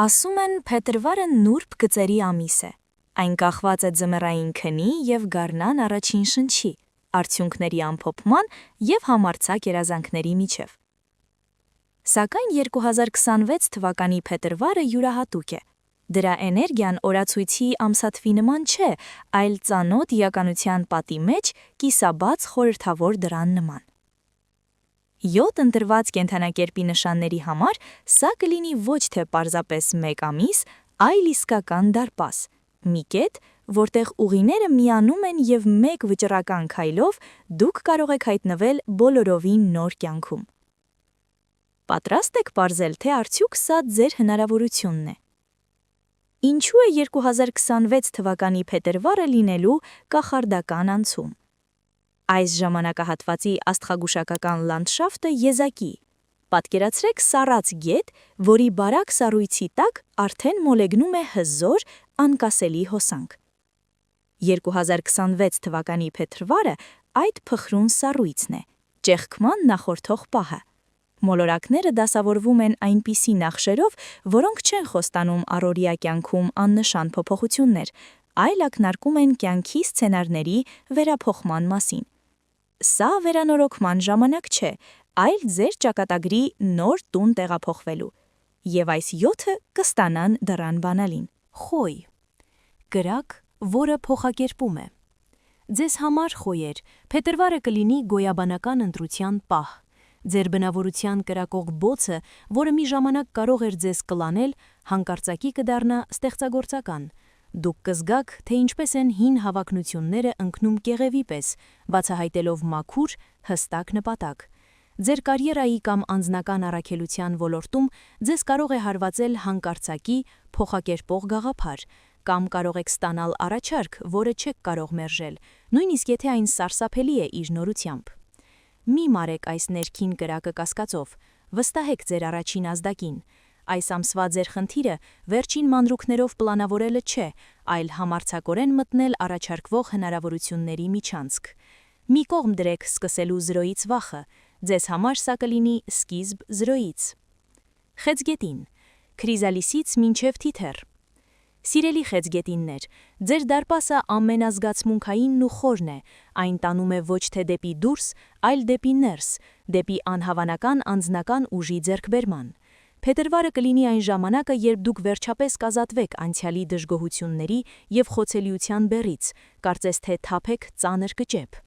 Ասում են փետրվարը նուրբ գծերի ամիս է։ Այն կախված է ձմեռային քնի եւ գարնան առաջին շնչի, արդյունքների ամփոփման եւ համարձակ երազանքների միջև։ Սակայն 2026 թվականի փետրվարը յուրահատուկ է։ Դրա էներգիան օրացույցի ամսաթվի նման չէ, այլ ծանոթ իրականության պատի մեջ կիսաբաց խորհրդավոր դրան նման։ 7 ընտրված կենդանակերպի նշանների համար սա կլինի ոչ թե պարզապես մեկ ամիս, այլ իսկական դարպաս, մի կետ, որտեղ ուղիները միանում են եւ մեկ վճռական քայլով դուք կարող եք հայտնվել բոլորովին նոր կյանքում։ Պատրաստ եք պարզել, թե արդյոք սա ձեր հնարավորությունն է։ Ինչու է 2026 թվականի փետրվարը լինելու կախարդական անցում։ Այս ժամանակահատվածի աստղագուշակական լանդշաֆտը եզակի։ Պատկերացրեք սառած գետ, որի բարակ սառույցի տակ արդեն մոլեգնում է հզոր, անկասելի հոսանք։ 2026 թվականի փետրվարը այդ փխրուն սառույցն է, ճեղքման նախորդող պահը։ Մոլորակները դասավորվում են այնպիսի նախշերով, որոնք չեն խոստանում առօրյա կյանքում աննշան փոփոխություններ, այլ ակնարկում են կյանքի սցենարների վերափոխման մասին։ Սա վերանորոգման ժամանակ չէ, այլ ձեր ճակատագրի նոր տուն տեղափոխվելու, եւ այս 7-ը կստանան դռան բանալին։ Խոյ։ Կրակ, որը փոխակերպում է։ Ձեզ համար խոյեր, փետրվարը կլինի գոյաբանական ընտրության պահ։ Ձեր բնավորության կրակող բոցը, որը մի ժամանակ կարող էր ձեզ կլանել, հանկարծակի կդառնա ստեղծագործական։ Դուք կզգաք, թե ինչպես են հին հավակնությունները ընկնում կեղևի պես, բացահայտելով մաքուր, հստակ նպատակ։ Ձեր կարիերայի կամ անձնական առաքելության ոլորտում ձեզ կարող է հարվածել հանկարծակի, փոխակերպող գաղափար, կամ կարող եք ստանալ առաջարկ, որը չեք կարող մերժել, նույնիսկ եթե այն սարսափելի է իր նորությամբ։ Մի մարեք այս ներքին կրակը կասկածով, վստահեք ձեր առաջին ազդակին։ Այս ամսվա ձեր խնդիրը վերջին մանրուքներով պլանավորելը չէ, այլ համարձակորեն մտնել առաջարկվող հնարավորությունների միջանցք։ Մի կողմ դրեք սկսելու զրոյից վախը, ձեզ համար սա կլինի սկիզբ զրոյից։ Խեցգետին, քրիզալիսից մինչև թիթեռ։ Սիրելի խեցգետիններ, ձեր դարպասը ամենազգացմունքայինն ու խորն է, այն տանում է ոչ թե դեպի դուրս, այլ դեպի ներս, դեպի անհավանական անձնական ուժի ձեռքբերման։ Փետրվարը կլինի այն ժամանակը, երբ դուք վերջապես կազատվեք անցյալի դժգոհությունների եւ խոցելիության բեռից, կարծես թե թափեք ծանր կճեպ։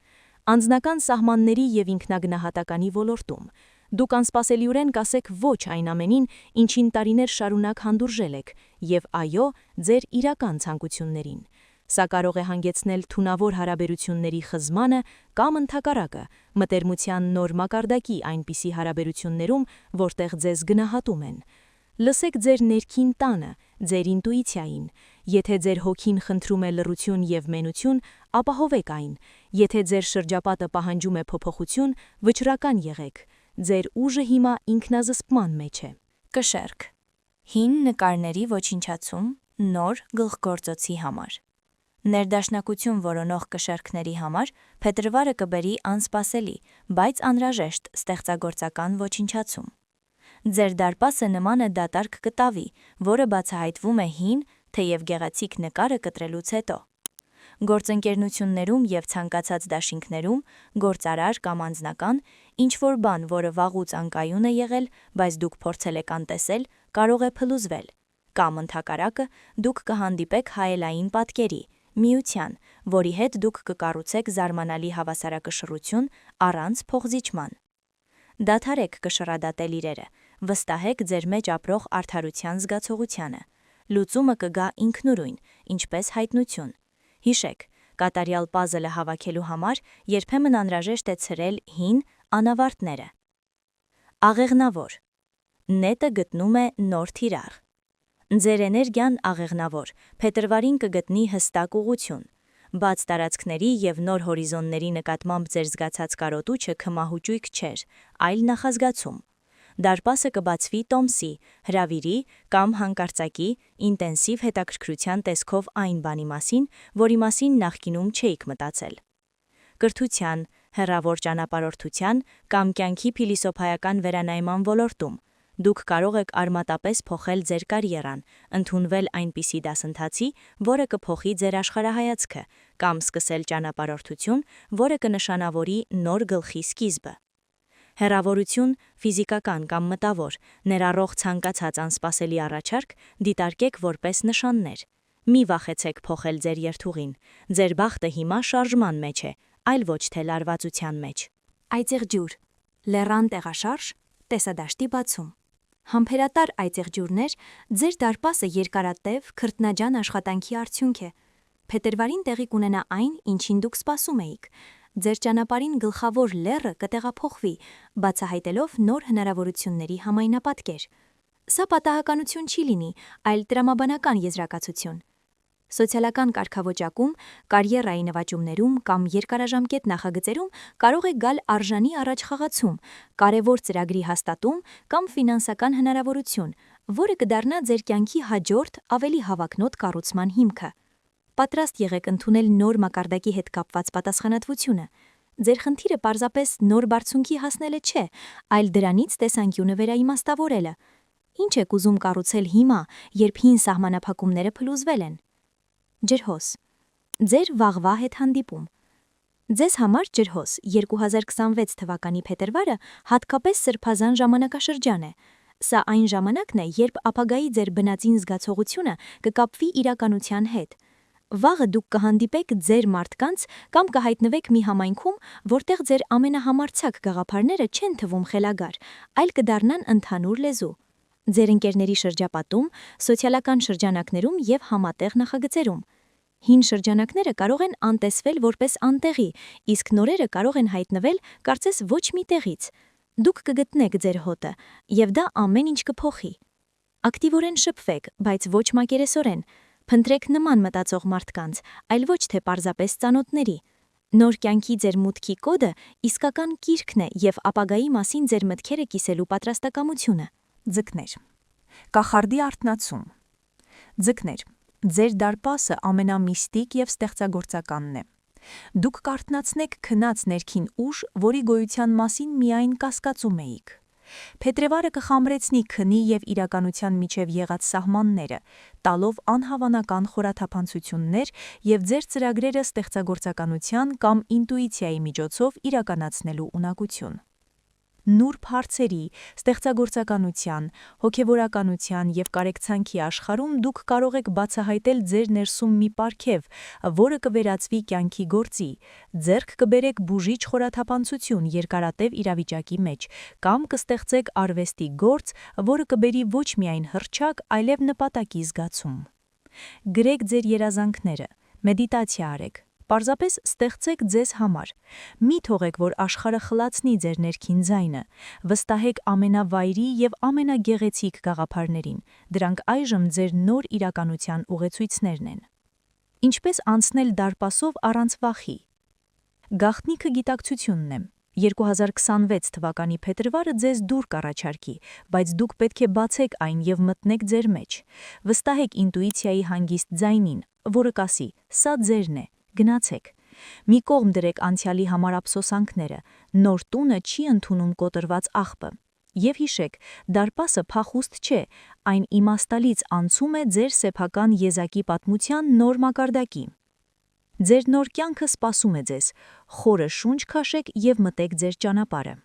Անձնական սահմանների եւ ինքնագնահատականի ոլորտում դուք անսպասելիորեն կասեք ոչ այն ամենին, ինչին տարիներ շարունակ հանդուրժել եք, եւ այո, ձեր իրական ցանկություններին։ Սա կարող է հանգեցնել թունավոր հարաբերությունների խզմանը կամ ընդհակառակը, մտերմության նոր մակարդակի այնպիսի հարաբերություններում, որտեղ ձեզ գնահատում են։ Լսեք ձեր ներքին տանը, ձեր ինտուիցիային։ Եթե ձեր հոգին խնդրում է լռություն եւ մենություն, ապահովեք այն։ Եթե ձեր շրջապատը պահանջում է փոփոխություն, վճռական եղեք։ Ձեր ուժը հիմա ինքնազսպման մեջ է։ Կշեռք։ Հին նկարների ոչնչացում նոր գլխգործոցի համար։ Ներդաշնակություն որոնող կշեռքների համար փետրվարը կբերի անսպասելի, բայց անհրաժեշտ ստեղծագործական ոչնչացում։ Ձեր դարպասը նման է դատարկ կտավի, որը բացահայտվում է հին, թեև գեղեցիկ նկարը կտրելուց հետո։ Գործընկերություններում եւ ցանկացած դաշինքներում, գործարար կամ անձնական, ինչ-որ բան, որը վաղուց անկայուն է եղել, բայց դուք փորձել եք անտեսել, կարող է փլուզվել, կամ ընդհակառակը դուք կհանդիպեք հայելային պատկերի, միության, որի հետ դուք կկառուցեք զարմանալի հավասարակշռություն առանց փոխզիջման։ Դադարեք կշռադատել իրերը, վստահեք ձեր մեջ ապրող արդարության զգացողությանը։ Լուծումը կգա ինքնուրույն, ինչպես հայտնություն։ Հիշեք, կատարյալ պազլը հավաքելու համար երբեմն անհրաժեշտ է ցրել հին անավարտները։ Աղեղնավոր։ Նետը գտնում է նոր թիրախ։ Ձեր էներգիան աղեղնավոր, փետրվարին կգտնի հստակ ուղղություն։ Բաց տարածքների եւ նոր հորիզոնների նկատմամբ ձեր զգացած կարոտուչը քմահուճույք չէր, այլ նախազգացում։ Դարպասը կբացվի տոմսի, հրավիրի կամ հանկարծակի ինտենսիվ հետաքրքրության տեսքով այն բանի մասին, որի մասին նախկինում չէիք մտածել։ Կրթության, հեռավոր ճանապարհորդության կամ կյանքի փիլիսոփայական վերանայման ոլորտում Դուք կարող եք արմատապես փոխել ձեր կարիերան, ընդունվել այնպիսի դասընթացի, որը կփոխի ձեր աշխարհայացքը, կամ սկսել ճանապարհորդություն, որը կնշանավորի նոր գլխի սկիզբը։ Հեռավորություն, ֆիզիկական կամ մտավոր, ներառող ցանկացած անսպասելի առաջարկ դիտարկեք որպես նշաններ։ Մի վախեցեք փոխել ձեր երթուղին։ Ձեր բախտը հիմա շարժման մեջ է, այլ ոչ թե լարվածության մեջ։ Այծեղ ջուր, լեռան տեղաշարժ, տեսադաշտի բացում։ Համբերատար այծեղ ջուրներ, ձեր դարպասը երկարատև, քրտնաջան աշխատանքի արդյունք է։ Փետրվարին տեղի կունենա այն, ինչին դուք սպասում էիք։ Ձեր ճանապարհին գլխավոր լեռը կտեղափոխվի, բացահայտելով նոր հնարավորությունների համայնապատկեր։ Սա պատահականություն չի լինի, այլ տրամաբանական եզրակացություն։ Սոցիալական կարգավիճակում, կարիերայի նվաճումներում կամ երկարաժամկետ նախագծերում կարող է գալ արժանի առաջխաղացում, կարևոր ծրագրի հաստատում կամ ֆինանսական հնարավորություն, որը կդառնա ձեր կյանքի հաջորդ, ավելի հավակնոտ կառուցման հիմքը։ Պատրաստ եղեք ընդունել նոր մակարդակի հետ կապված պատասխանատվությունը։ Ձեր խնդիրը պարզապես նոր բարձունքի հասնելը չէ, այլ դրանից տեսանկյունը վերաիմաստավորելը։ Ինչ եք ուզում կառուցել հիմա, երբ հին սահմանափակումները փլուզվել են։ Ջրհոս։ Ձեր վաղվա հետ հանդիպում։ Ձեզ համար ջրհոս 2026 թվականի փետրվարը հատկապես սրբազան ժամանակաշրջան է։ Սա այն ժամանակն է, երբ ապագայի ձեր բնածին զգացողությունը կկապվի իրականության հետ։ Վաղը դուք կհանդիպեք ձեր մարդկանց կամ կհայտնվեք մի համայնքում, որտեղ ձեր ամենահամարձակ գաղափարները չեն թվում խելագար, այլ կդառնան ընդհանուր լեզու։ Ձեր ընկերների շրջապատում, սոցիալական շրջանակներում եւ համատեղ նախագծերում։ Հին շրջանակները կարող են անտեսվել որպես անտեղի, իսկ նորերը կարող են հայտնվել կարծես ոչ մի տեղից։ Դուք կգտնեք ձեր հոտը, եւ դա ամեն ինչ կփոխի։ Ակտիվորեն շփվեք, բայց ոչ մակերեսորեն։ Փնտրեք նման մտածող մարդկանց, այլ ոչ թե պարզապես ծանոթների։ Նոր կյանքի ձեր մուտքի կոդը իսկական կիրքն է եւ ապագայի մասին ձեր մտքերը կիսելու պատրաստակամությունը։ Ձկներ։ Կախարդի արթնացում։ Ձկներ, ձեր դարպասը ամենամիստիկ եւ ստեղծագործականն է։ Դուք կարթնացնեք քնած ներքին ուժ, որի գոյության մասին միայն կասկածում էիք։ Փետրվարը կխամրեցնի քնի եւ իրականության միջև եղած սահմանները, տալով անհավանական խորաթափանցություններ եւ ձեր ծրագրերը ստեղծագործականության կամ ինտուիցիայի միջոցով իրականացնելու ունակություն։ Նուրբ հարցերի, ստեղծագործականության, հոգևորականության եւ կարեկցանքի աշխարհում դուք կարող եք բացահայտել ձեր ներսում մի պարգև, որը կվերածվի կյանքի գործի, ձեռք կբերեք բուժիչ խորաթափանցություն երկարատև իրավիճակի մեջ, կամ կստեղծեք արվեստի գործ, որը կբերի ոչ միայն հռչակ, այլև նպատակի զգացում։ Գրեք ձեր երազանքները, մեդիտացիա արեք։ Պարզապես ստեղծեք ձեզ համար։ Մի թողեք, որ աշխարհը խլացնի ձեր ներքին ձայնը։ Վստահեք ամենավայրի եւ ամենագեղեցիկ գաղափարներին։ Դրանք այժմ ձեր նոր իրականության ուղեցույցներն են։ Ինչպես անցնել դարպասով առանց վախի։ Գաղտնիքը գիտակցությունն է։ 2026 թվականի փետրվարը ձեզ դուր կառաջարկի, բայց դուք պետք է բացեք այն եւ մտնեք ձեր մեջ։ Վստահեք ինտուիցիայի հանգիստ ձայնին, որը կասի. «Սա ձերն է, գնացեք»։ Մի կողմ դրեք անցյալի համար ափսոսանքները, նոր տունը չի ընդունում կոտրված աղբը։ Եվ հիշեք, դարպասը փախուստ չէ, այն իմաստալից անցում է ձեր սեփական եզակի պատմության նոր մակարդակի։ Ձեր նոր կյանքը սպասում է ձեզ, խորը շունչ քաշեք եւ մտեք ձեր ճանապարհը։